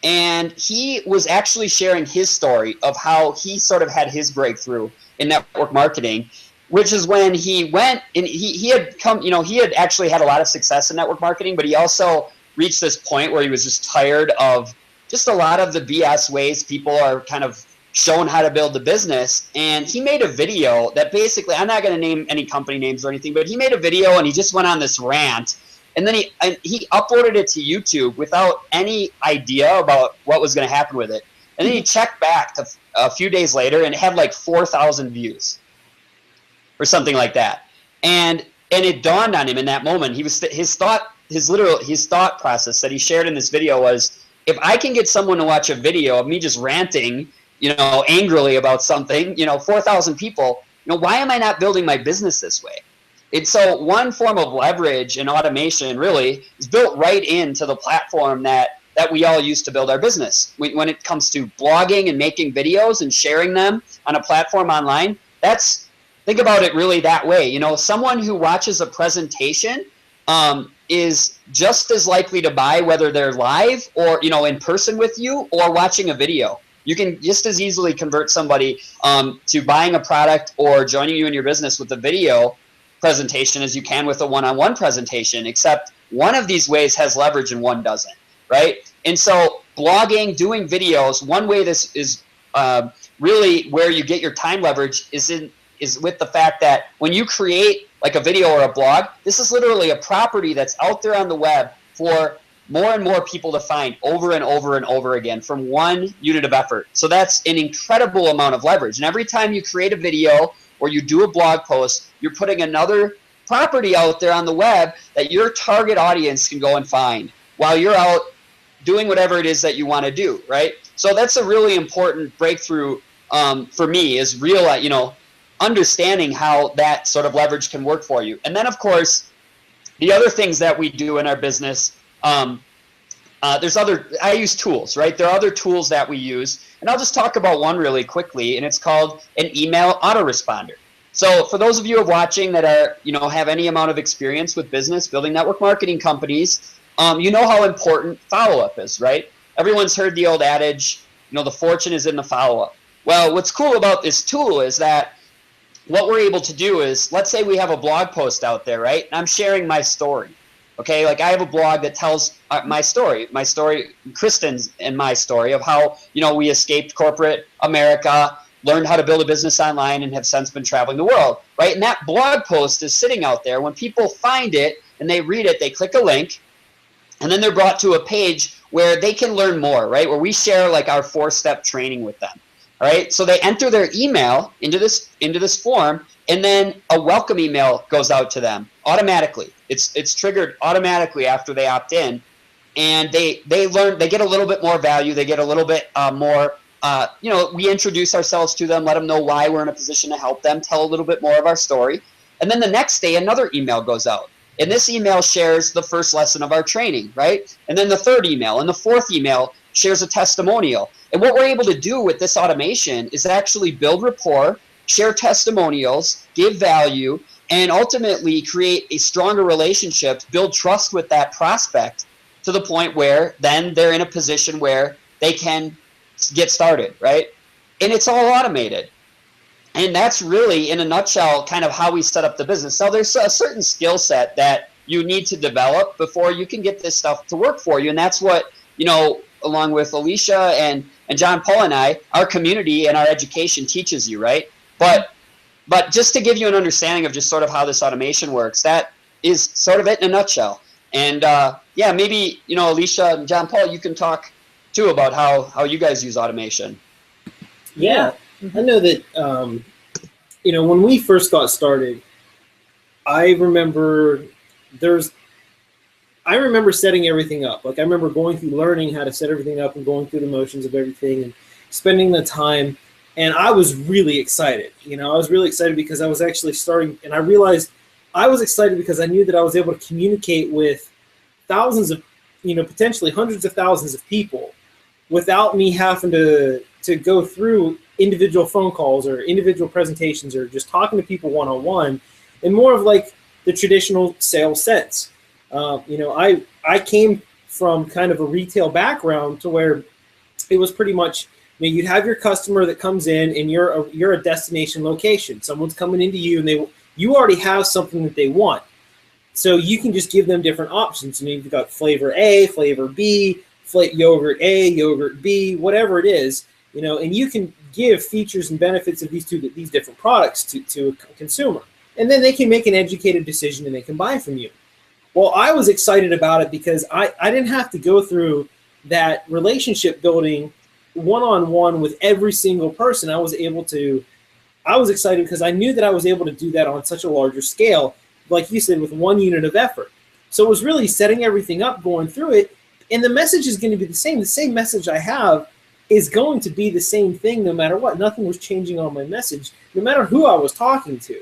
And he was actually sharing his story of how he sort of had his breakthrough in network marketing, which is when he went and he had come, you know, he had actually had a lot of success in network marketing, but he also reached this point where he was just tired of just a lot of the BS ways people are kind of shown how to build the business. And he made a video that basically, I'm not going to name any company names or anything, but he made a video and he just went on this rant. And then he uploaded it to YouTube without any idea about what was going to happen with it. And then he checked back a few days later and it had like 4,000 views or something like that. And it dawned on him in that moment. His thought process that he shared in this video was, if I can get someone to watch a video of me just ranting, you know, angrily about something, you know, 4,000 people, you know, why am I not building my business this way? And so one form of leverage and automation really is built right into the platform that we all use to build our business. When it comes to blogging and making videos and sharing them on a platform online, think about it really that way. You know, someone who watches a presentation is just as likely to buy whether they're live or, you know, in person with you or watching a video. You can just as easily convert somebody to buying a product or joining you in your business with a video presentation as you can with a one-on-one presentation, except one of these ways has leverage and one doesn't, right? And so blogging, doing videos, one way this is really where you get your time leverage is with the fact that when you create like a video or a blog, this is literally a property that's out there on the web for more and more people to find over and over and over again from one unit of effort. So that's an incredible amount of leverage. And every time you create a video or you do a blog post, you're putting another property out there on the web that your target audience can go and find while you're out doing whatever it is that you want to do, right? So that's a really important breakthrough for me, is understanding how that sort of leverage can work for you. And then, of course, the other things that we do in our business, I use tools, right? There are other tools that we use, and I'll just talk about one really quickly, and it's called an email autoresponder. So for those of you watching that are, have any amount of experience with business, building network marketing companies, you know how important follow-up is, right? Everyone's heard the old adage, the fortune is in the follow-up. Well, what's cool about this tool is that what we're able to do is, let's say we have a blog post out there, right? And I'm sharing my story. Okay, like I have a blog that tells my story, Kristin's and my story of how, we escaped corporate America, learned how to build a business online, and have since been traveling the world, right? And that blog post is sitting out there. When people find it and they read it, they click a link, and then they're brought to a page where they can learn more, right? Where we share like our 4-step training with them. All right, so they enter their email into this form, and then a welcome email goes out to them automatically. It's triggered automatically after they opt in, and they get a little bit more value. They get a little bit more. We introduce ourselves to them, let them know why we're in a position to help them, tell a little bit more of our story, and then the next day another email goes out. And this email shares the first lesson of our training, right? And then the third email and the fourth email shares a testimonial. And what we're able to do with this automation is actually build rapport, share testimonials, give value, and ultimately create a stronger relationship, build trust with that prospect to the point where then they're in a position where they can get started, right? And it's all automated. And that's really, in a nutshell, kind of how we set up the business. Now, there's a certain skill set that you need to develop before you can get this stuff to work for you. And that's what, along with Alicia and John Paul and I, our community and our education teaches you, right? But just to give you an understanding of just sort of how this automation works, that is sort of it in a nutshell. And maybe, Alicia and John Paul, you can talk too about how you guys use automation. Yeah. I know that, when we first got started, I remember setting everything up. Like, I remember going through learning how to set everything up and going through the motions of everything and spending the time. And I was really excited. I was really excited because I was actually starting, and I realized I was excited because I knew that I was able to communicate with thousands of, potentially hundreds of thousands of people without me having to go through individual phone calls or individual presentations or just talking to people one-on-one, and more of like the traditional sales sense. I came from kind of a retail background to where it was pretty much, you'd have your customer that comes in and you're a destination location. Someone's coming into you and you already have something that they want. So you can just give them different options. You've got flavor A, flavor B, yogurt A, yogurt B, whatever it is, and you can give features and benefits of these different products to a consumer. And then they can make an educated decision and they can buy from you. Well, I was excited about it because I didn't have to go through that relationship building one-on-one with every single person. I was excited because I knew that I was able to do that on such a larger scale, like you said, with one unit of effort. So it was really setting everything up, going through it, and the message is going to be the same. The same message I have is going to be the same thing no matter what. Nothing was changing on my message, no matter who I was talking to.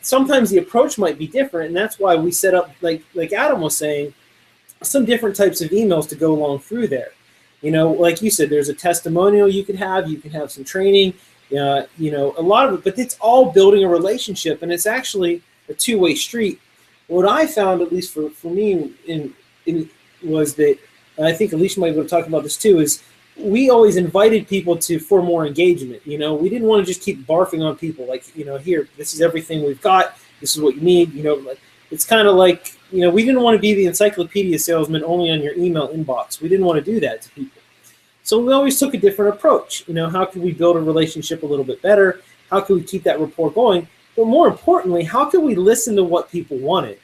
Sometimes the approach might be different, and that's why we set up, like Adam was saying, some different types of emails to go along through there. Like you said, there's a testimonial you can have some training, a lot of it, but it's all building a relationship, and it's actually a two-way street. What I found, at least for me, was that, and I think Alicia might be able to talk about this too, is we always invited people for more engagement. We didn't want to just keep barfing on people like, here, this is everything we've got, this is what you need. It's kind of like, we didn't want to be the encyclopedia salesman only on your email inbox. We didn't want to do that to people. So we always took a different approach. How could we build a relationship a little bit better? How could we keep that rapport going? But more importantly, how could we listen to what people wanted?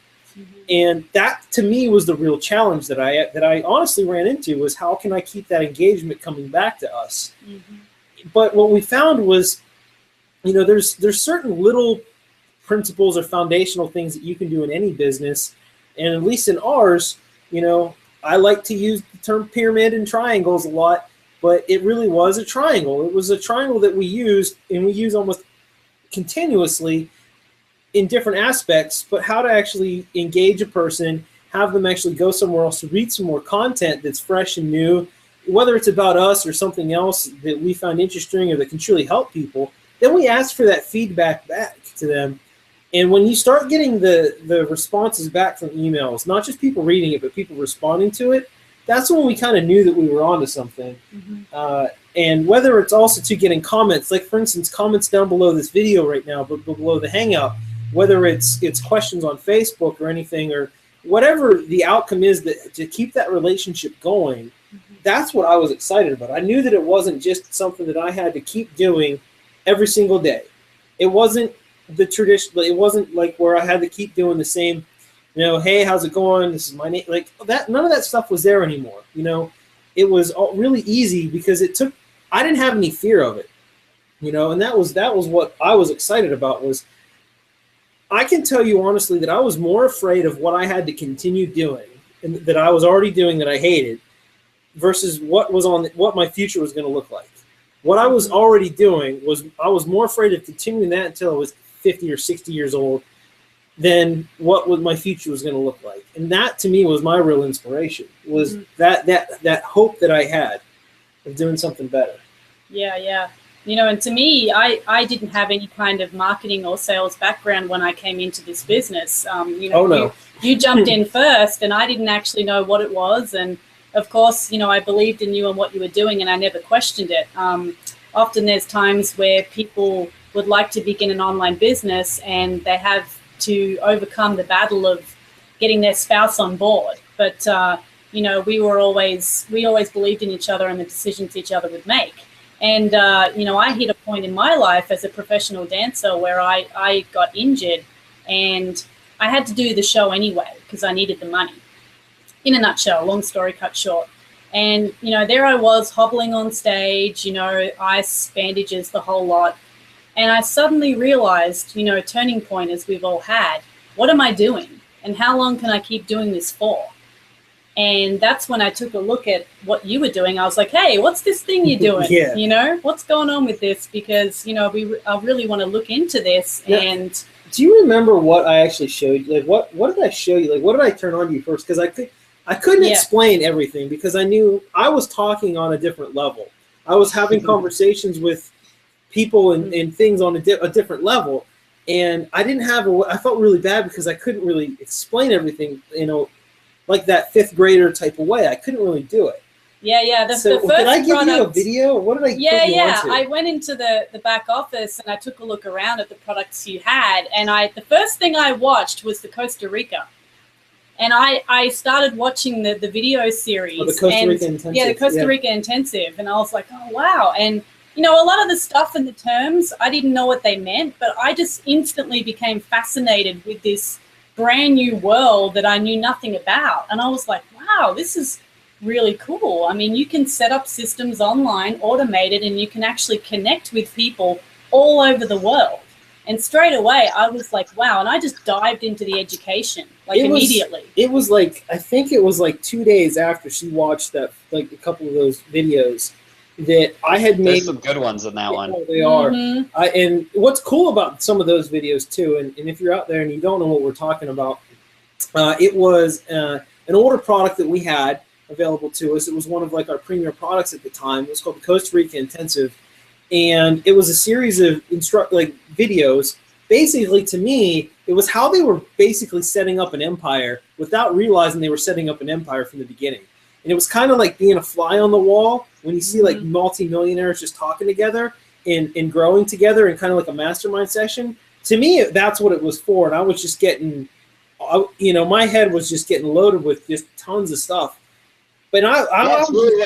And that, to me, was the real challenge that I honestly ran into, was how can I keep that engagement coming back to us? But what we found was, there's certain little principles or foundational things that you can do in any business. And at least in ours, I like to use the term pyramid and triangles a lot, but it really was a triangle. It was a triangle that we used, and we use almost continuously in different aspects, but how to actually engage a person, have them actually go somewhere else to read some more content that's fresh and new, whether it's about us or something else that we found interesting or that can truly help people. Then we ask for that feedback back to them. And when you start getting the responses back from emails, not just people reading it, but people responding to it, that's when we kind of knew that we were onto something. And whether it's also to getting comments, like for instance, comments down below this video right now, but below the Hangout, whether it's questions on Facebook or anything, or whatever the outcome is, that to keep that relationship going, that's what I was excited about. I knew that it wasn't just something that I had to keep doing every single day. It wasn't the traditional, it wasn't like where I had to keep doing the same, hey, how's it going? This is my name. Like that, none of that stuff was there anymore. It was all really easy because it took I didn't have any fear of it, you know, and that was what I was excited about. Was I can tell you honestly that I was more afraid of what I had to continue doing and that I was already doing that I hated versus what my future was going to look like. What I was already doing was I was more afraid of continuing that until I was 50 or 60 years old than what my future was going to look like. And that to me was my real inspiration, was that hope that I had of doing something better. Yeah, yeah. You know, and to me, I didn't have any kind of marketing or sales background when I came into this business. You know, oh, no. you jumped in first, and I didn't actually know what it was. And of course, you know, I believed in you and what you were doing, and I never questioned it. Often there's times where people would like to begin an online business and they have to overcome the battle of getting their spouse on board. But, you know, we always believed in each other and the decisions each other would make. And, you know, I hit a point in my life as a professional dancer where I got injured and I had to do the show anyway because I needed the money. In a nutshell, long story cut short. And, you know, there I was hobbling on stage, you know, ice, bandages, the whole lot. And I suddenly realized, you know, turning point as we've all had, what am I doing? And how long can I keep doing this for? And that's when I took a look at what you were doing. I was like, hey, what's this thing you're doing? Yeah. You know, what's going on with this? Because, you know, I really want to look into this. Yeah. And do you remember what I actually showed you? Like, what did I show you? Like, what did I turn on you first? Because I couldn't explain everything because I knew I was talking on a different level. I was having conversations with people and things on a different level. And I didn't have I felt really bad because I couldn't really explain everything, you know, like that fifth grader type of way. I couldn't really do it. Yeah, yeah. So the first did I give product, you a video? What did I Yeah, put you yeah. onto? I went into the back office and I took a look around at the products you had. And the first thing I watched was the Costa Rica. And I started watching the video series. Oh, the Costa Rica Intensive. Yeah, the Costa Rica Intensive. And I was like, oh, wow. And, you know, a lot of the stuff and the terms, I didn't know what they meant, but I just instantly became fascinated with this brand new world that I knew nothing about. And I was like, wow, this is really cool. I mean, you can set up systems online, automated, and you can actually connect with people all over the world. And straight away, I was like, wow. And I just dived into the education, immediately. It was like, I think it was like 2 days after she watched that, like a couple of those videos that I had made. There's some good ones in that one. They are. And what's cool about some of those videos too, and if you're out there and you don't know what we're talking about, it was an older product that we had available to us. It was one of like our premier products at the time. It was called the Costa Rica Intensive. And it was a series of videos. Basically, to me, it was how they were basically setting up an empire without realizing they were setting up an empire from the beginning. And it was kind of like being a fly on the wall when you see like multi-millionaires just talking together and growing together in kind of like a mastermind session. To me, that's what it was for. And I was just getting, you know, my head was just getting loaded with just tons of stuff. But it's really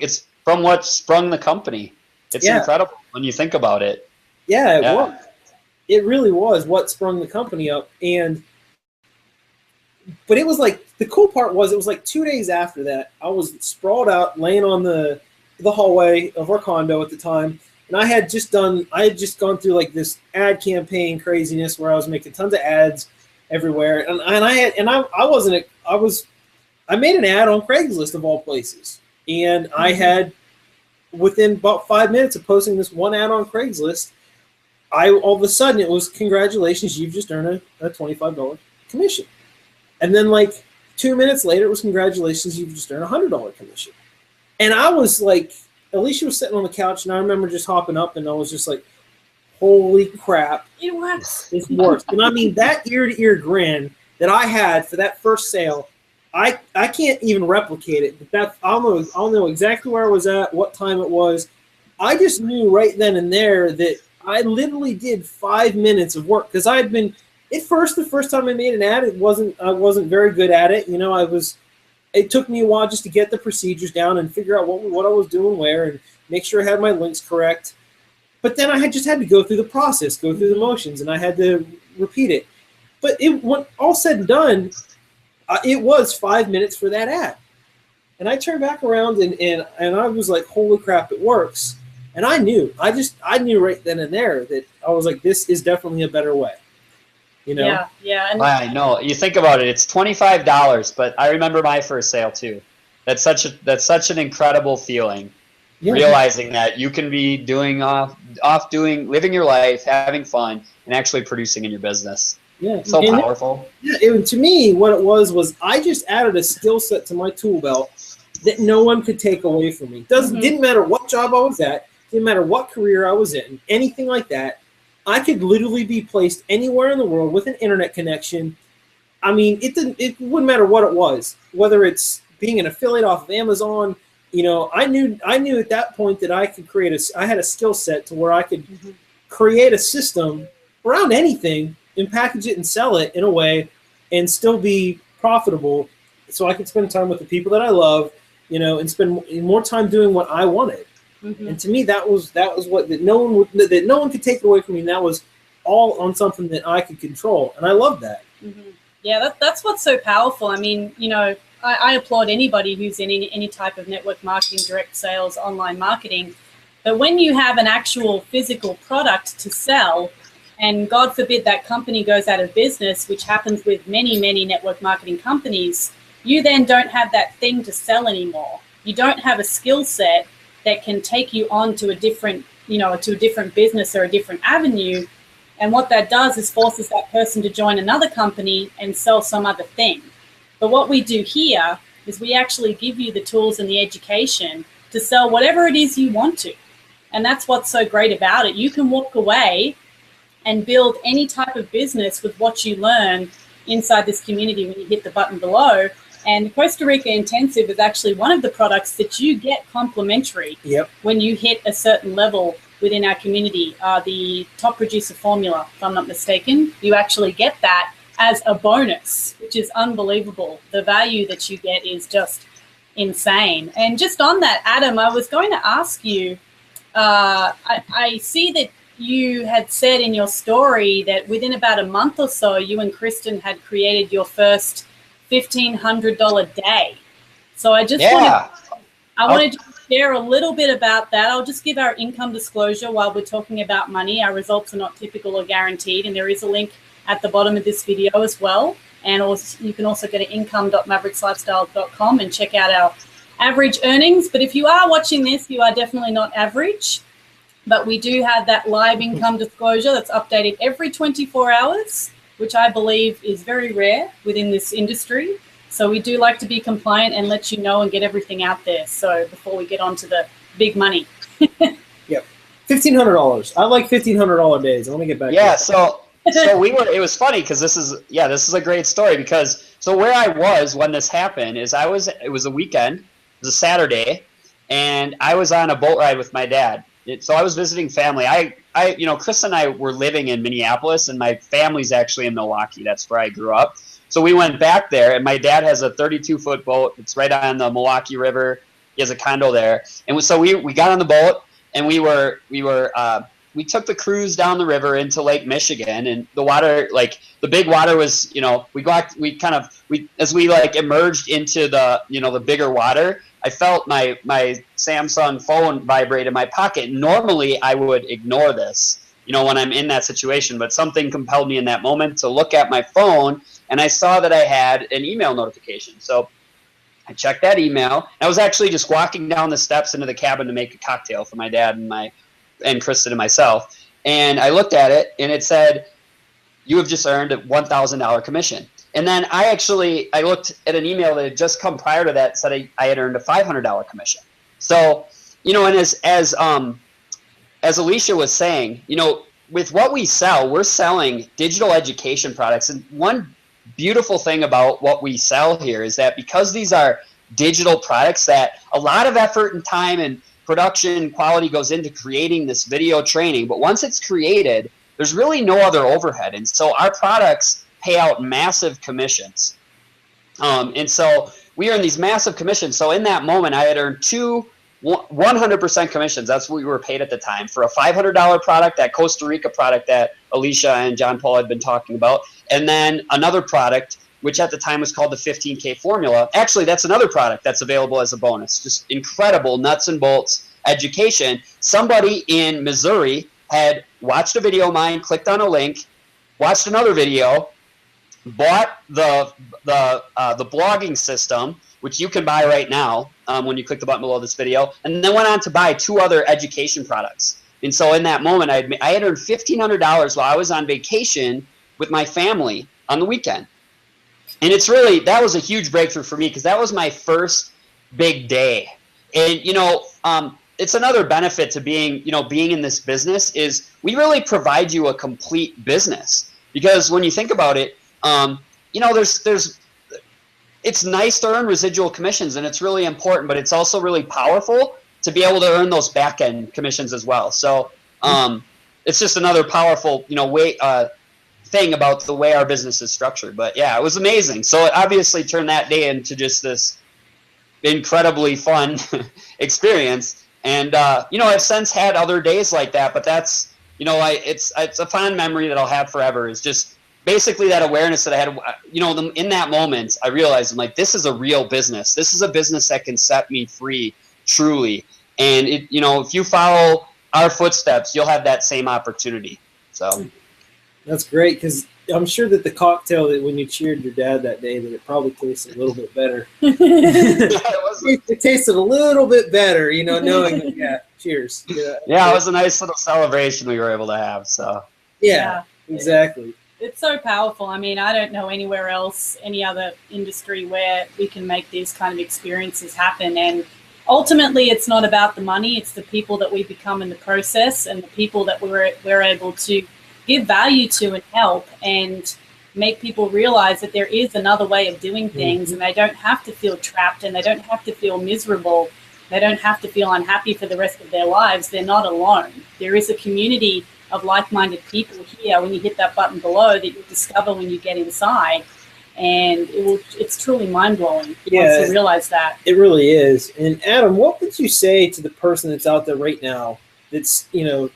it's from what sprung the company. It's incredible when you think about it. Yeah, it was. It really was what sprung the company up. But it was like, the cool part was it was like 2 days after that, I was sprawled out, laying on the hallway of our condo at the time. And I had just gone through like this ad campaign craziness where I was making tons of ads everywhere. And I made an ad on Craigslist of all places. And I had, within about 5 minutes of posting this one ad on Craigslist, all of a sudden it was, congratulations, you've just earned a $25 commission. And then like 2 minutes later, it was, congratulations, you've just earned a $100 commission. And I was like, Alicia was sitting on the couch, and I remember just hopping up, and I was just like, holy crap. It works. It works. And I mean, that ear-to-ear grin that I had for that first sale, I can't even replicate it. But I'll know exactly where I was at, what time it was. I just knew right then and there that I literally did 5 minutes of work, because I had been, the first time I made an ad, I wasn't very good at it. You know, it took me a while just to get the procedures down and figure out what I was doing where and make sure I had my links correct. But then I just had to go through the process, go through the motions, and I had to repeat it. But when all said and done, it was 5 minutes for that ad. And I turned back around and I was like, holy crap, it works. And I knew right then and there that I was like, this is definitely a better way. You know? Yeah, yeah. And I know. You think about it, it's $25, but I remember my first sale too. That's such an incredible feeling. Yeah. Realizing that you can be living your life, having fun, and actually producing in your business. Yeah. So powerful. To me, what it was I just added a skill set to my tool belt that no one could take away from me. Didn't matter what job I was at, didn't matter what career I was in, anything like that. I could literally be placed anywhere in the world with an internet connection. I mean, it wouldn't matter what it was, whether it's being an affiliate off of Amazon. You know, I knew at that point that I could I had a skill set to where I could create a system around anything and package it and sell it in a way and still be profitable, so I could spend time with the people that I love, you know, and spend more time doing what I wanted. And to me, that was what no one could take away from me. And that was all on something that I could control, and I love that. Yeah, that's what's so powerful. I mean, you know, I applaud anybody who's in any type of network marketing, direct sales, online marketing. But when you have an actual physical product to sell, and God forbid that company goes out of business, which happens with many, many network marketing companies, you then don't have that thing to sell anymore. You don't have a skill set that can take you on to a different business or a different avenue. And what that does is forces that person to join another company and sell some other thing. But what we do here is we actually give you the tools and the education to sell whatever it is you want to. And that's what's so great about it. You can walk away and build any type of business with what you learn inside this community when you hit the button below. And Costa Rica Intensive is actually one of the products that you get complimentary when you hit a certain level within our community. The top producer formula, if I'm not mistaken, you actually get that as a bonus, which is unbelievable. The value that you get is just insane. And just on that, Adam, I was going to ask you, I see that you had said in your story that within about a month or so, you and Kristin had created your first $1,500 day. So I just wanted to share a little bit about that. I'll just give our income disclosure while we're talking about money. Our results are not typical or guaranteed, and there is a link at the bottom of this video as well. And also, you can also go to income.maverixlifestyle.com and check out our average earnings. But if you are watching this, you are definitely not average. But we do have that live income disclosure that's updated every 24 hours, which I believe is very rare within this industry. So we do like to be compliant and let you know and get everything out there. So before we get on to the big money. Yep. $1,500. I like $1,500 days. Let me get back. Yeah. So it was funny because this is a great story because so where I was when this happened is it was a weekend, it was a Saturday, and I was on a boat ride with my dad. So I was visiting family. Chris and I were living in Minneapolis, and my family's actually in Milwaukee. That's where I grew up. So we went back there, and my dad has a 32-foot boat. It's right on the Milwaukee River. He has a condo there, and so we got on the boat, and we took the cruise down the river into Lake Michigan, and the water, like the big water was, as we emerged into the bigger water, I felt my Samsung phone vibrate in my pocket. Normally I would ignore this, when I'm in that situation, but something compelled me in that moment to look at my phone, and I saw that I had an email notification. So I checked that email. I was actually just walking down the steps into the cabin to make a cocktail for my dad and Kristin and myself. And I looked at it, and it said, "You have just earned a $1,000 commission." And then I looked at an email that had just come prior to that, said I had earned a $500 commission. So, and as Alicia was saying, with what we sell, we're selling digital education products. And one beautiful thing about what we sell here is that because these are digital products, that a lot of effort and time and production quality goes into creating this video training. But once it's created, there's really no other overhead. And so our products pay out massive commissions. And so we earn these massive commissions. So in that moment, I had earned 100% commissions. That's what we were paid at the time for a $500 product, that Costa Rica product that Alicia and John Paul had been talking about. And then another product which at the time was called the 15K formula. Actually, that's another product that's available as a bonus. Just incredible nuts and bolts education. Somebody in Missouri had watched a video of mine, clicked on a link, watched another video, bought the blogging system, which you can buy right now when you click the button below this video, and then went on to buy 2 other education products. And so in that moment, I had earned $1,500 while I was on vacation with my family on the weekend. And it's really, that was a huge breakthrough for me because that was my first big day. And, you know, it's another benefit to being in this business is we really provide you a complete business. Because when you think about it, you know, it's nice to earn residual commissions and it's really important, but it's also really powerful to be able to earn those back end commissions as well. So it's just another powerful, you know, thing about the way our business is structured. But yeah, it was amazing. So it obviously turned that day into just this incredibly fun experience. And you know, I've since had other days like that, but that's, you know, it's a fond memory that I'll have forever. Is just basically that awareness that I had, you know, in that moment, I realized I'm like, this is a real business. This is a business that can set me free, truly. And it, you know, if you follow our footsteps, you'll have that same opportunity. So that's great, because I'm sure that the cocktail that when you cheered your dad that day, that it probably tasted a little bit better. It tasted a little bit better, you know, knowing that, yeah, cheers. Yeah, it was a nice little celebration we were able to have. So yeah, exactly. It's so powerful. I mean, I don't know anywhere else, any other industry where we can make these kind of experiences happen. And ultimately, it's not about the money. It's the people that we become in the process and the people that we're able to give value to and help and make people realize that there is another way of doing things, and they don't have to feel trapped and they don't have to feel miserable. They don't have to feel unhappy for the rest of their lives. They're not alone. There is a community of like-minded people here when you hit that button below that you'll discover when you get inside. And it's truly mind-blowing once you realize that. It really is. And Adam, what would you say to the person that's out there right now that's, you know,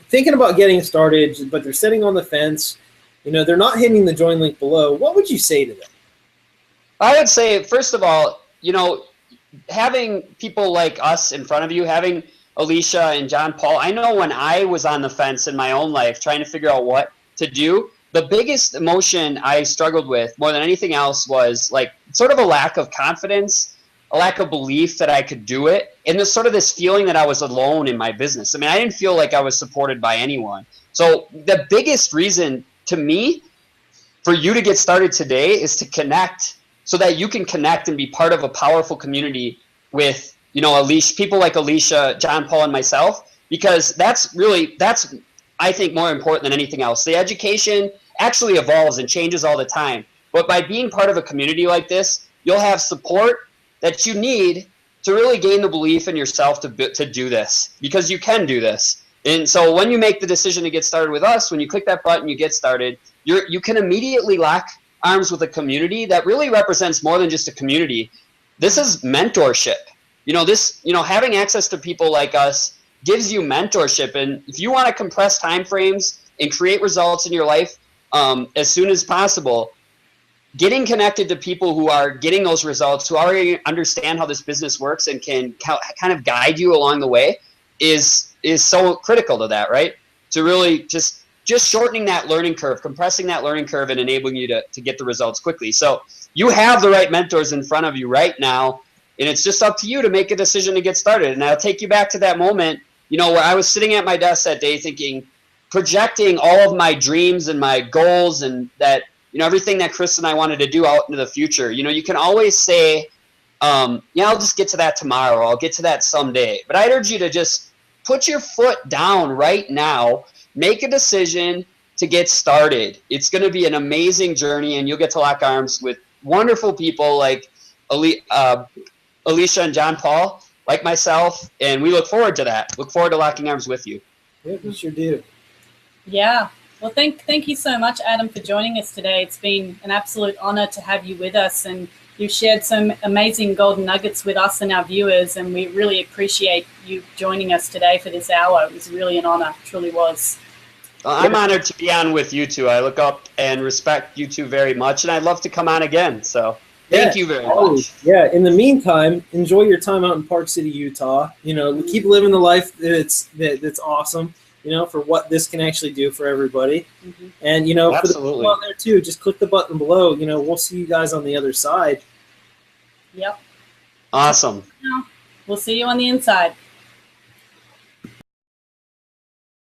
thinking about getting started, but they're sitting on the fence, you know, they're not hitting the join link below? What would you say to them? I would say, first of all, you know, having people like us in front of you, having Alicia and John Paul, I know when I was on the fence in my own life trying to figure out what to do, the biggest emotion I struggled with more than anything else was like sort of a lack of confidence, a lack of belief that I could do it, and this sort of this feeling that I was alone in my business. I mean, I didn't feel like I was supported by anyone. So the biggest reason to me for you to get started today is to connect, so that you can connect and be part of a powerful community with, you know, people like Alicia, John Paul, and myself, because that's I think more important than anything else. The education actually evolves and changes all the time. But by being part of a community like this, you'll have support that you need to really gain the belief in yourself to do this, because you can do this. And so when you make the decision to get started with us, when you click that button, you get started, you can immediately lock arms with a community that really represents more than just a community. This is mentorship. You know, having access to people like us gives you mentorship. And if you want to compress time frames and create results in your life as soon as possible, getting connected to people who are getting those results, who already understand how this business works and can kind of guide you along the way is so critical to that, right? To really just shortening that learning curve, compressing that learning curve, and enabling you to get the results quickly. So you have the right mentors in front of you right now, and it's just up to you to make a decision to get started. And I'll take you back to that moment, you know, where I was sitting at my desk that day thinking, projecting all of my dreams and my goals and that, you know, everything that Kristin and I wanted to do out into the future. You know, you can always say, yeah, I'll just get to that tomorrow. I'll get to that someday. But I'd urge you to just put your foot down right now, make a decision to get started. It's going to be an amazing journey, and you'll get to lock arms with wonderful people like Alicia and John Paul, like myself, and we look forward to that. Look forward to locking arms with you. Yeah, we sure do. Yeah. Well, thank you so much, Adam, for joining us today. It's been an absolute honor to have you with us, and you've shared some amazing golden nuggets with us and our viewers, and we really appreciate you joining us today for this hour. It was really an honor, truly was. I'm honored to be on with you two. I look up and respect you two very much, and I'd love to come on again. So thank you very much. Yeah. In the meantime, enjoy your time out in Park City, Utah. You know, keep living the life that's awesome. You know, for what this can actually do for everybody. And you know, for the people out there too, just click the button below. You know, we'll see you guys on the other side. Yep. Awesome. We'll see you on the inside.